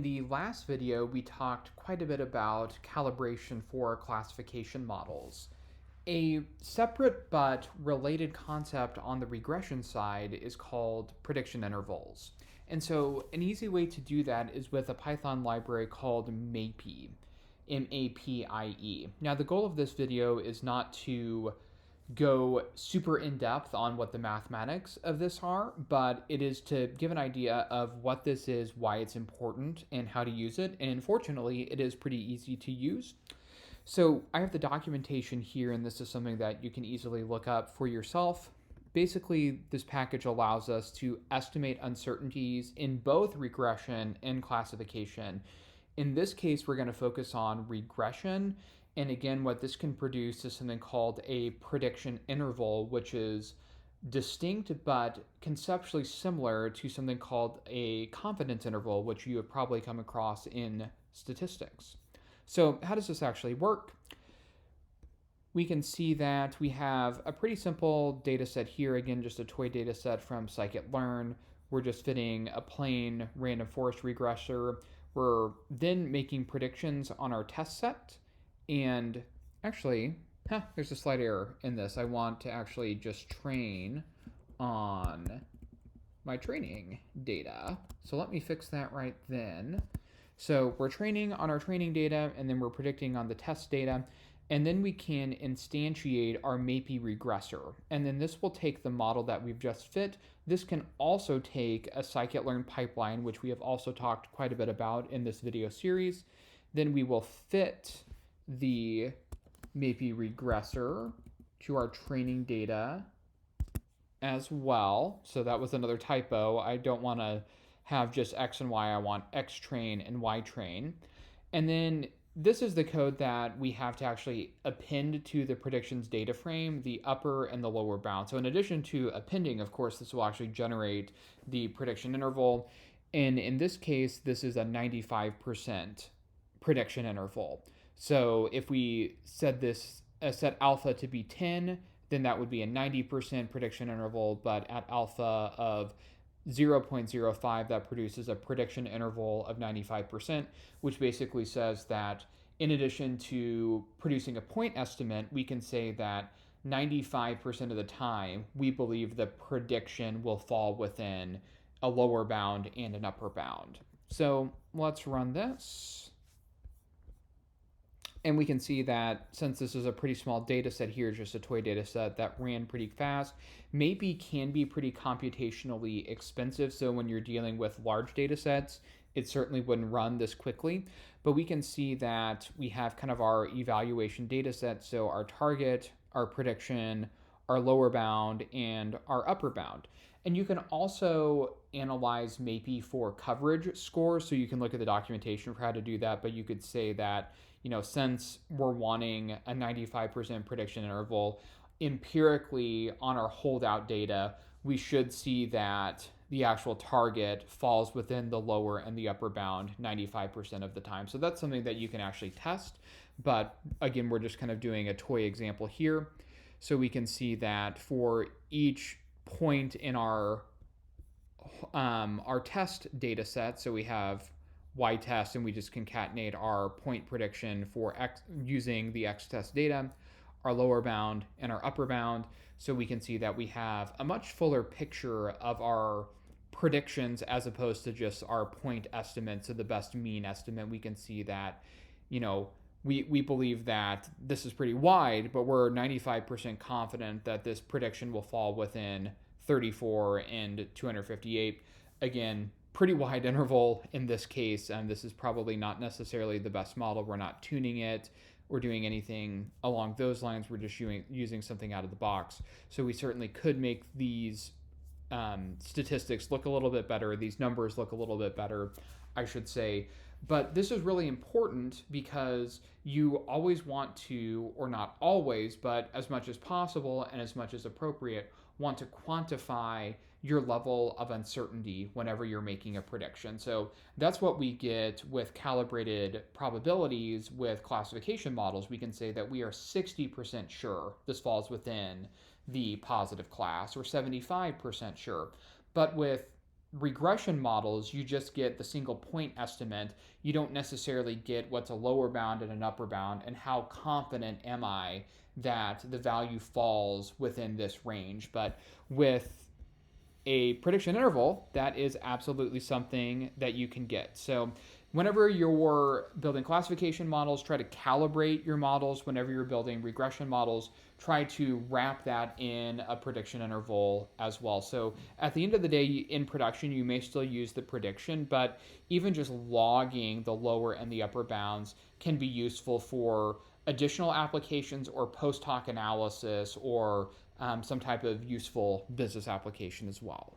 In the last video, we talked quite a bit about calibration for classification models. A separate but related concept on the regression side is called prediction intervals. And so an easy way to do that is with a Python library called MAPIE, M-A-P-I-E. Now the goal of this video is not to go super in depth on what the mathematics of this are, but it is to give an idea of what this is, why it's important, and how to use it. And unfortunately, it is pretty easy to use. So I have the documentation here, and this is something that you can easily look up for yourself. Basically, this package allows us to estimate uncertainties in both regression and classification. In this case, we're going to focus on regression. And again, what this can produce is something called a prediction interval, which is distinct but conceptually similar to something called a confidence interval, which you have probably come across in statistics. So how does this actually work? We can see that we have a pretty simple data set here. Again, just a toy data set from scikit-learn. We're just fitting a plain random forest regressor. We're then making predictions on our test set. And actually, there's a slight error in this. I want to actually just train on my training data. So let me fix that right then. So we're training on our training data, and then we're predicting on the test data. And then we can instantiate our MAPIE regressor. And then this will take the model that we've just fit. This can also take a scikit-learn pipeline, which we have also talked quite a bit about in this video series. Then we will fit the MAPIE regressor to our training data as well. So that was another typo. I don't want to have just X and Y. I want X train and Y train. And then this is the code that we have to actually append to the predictions data frame, the upper and the lower bound. So in addition to appending, of course, this will actually generate the prediction interval. And in this case, this is a 95% prediction interval. So if we set alpha to be 10, then that would be a 90% prediction interval, but at alpha of 0.05, that produces a prediction interval of 95%, which basically says that in addition to producing a point estimate, we can say that 95% of the time, we believe the prediction will fall within a lower bound and an upper bound. So let's run this. And we can see that since this is a pretty small data set here, just a toy data set that ran pretty fast, maybe can be pretty computationally expensive. So when you're dealing with large data sets, it certainly wouldn't run this quickly. But we can see that we have kind of our evaluation data set. So our target, our prediction, our lower bound, and our upper bound. And you can also analyze MAPIE for coverage scores. So you can look at the documentation for how to do that, but you could say that, since we're wanting a 95% prediction interval, empirically on our holdout data, we should see that the actual target falls within the lower and the upper bound 95% of the time. So that's something that you can actually test. But again, we're just kind of doing a toy example here. So we can see that for each point in our test data set, so we have Y test, and we just concatenate our point prediction for X using the X test data, our lower bound and our upper bound. So we can see that we have a much fuller picture of our predictions as opposed to just our point estimates. So the best mean estimate, we can see that, we believe that this is pretty wide, but we're 95% confident that this prediction will fall within 34 and 258. Again, pretty wide interval in this case, and this is probably not necessarily the best model. We're not tuning it or doing anything along those lines. We're just using something out of the box. So we certainly could make these statistics look a little bit better. These numbers look a little bit better, I should say. But this is really important because you always want to, or not always, but as much as possible and as much as appropriate, want to quantify your level of uncertainty whenever you're making a prediction. So that's what we get with calibrated probabilities with classification models. We can say that we are 60% sure this falls within the positive class, or 75% sure. But with regression models, you just get the single point estimate. You don't necessarily get what's a lower bound and an upper bound, and how confident am I that the value falls within this range. But with a prediction interval, that is absolutely something that you can get. So whenever you're building classification models, try to calibrate your models. Whenever you're building regression models, try to wrap that in a prediction interval as well. So at the end of the day, in production, you may still use the prediction, but even just logging the lower and the upper bounds can be useful for additional applications or post hoc analysis, or some type of useful business application as well.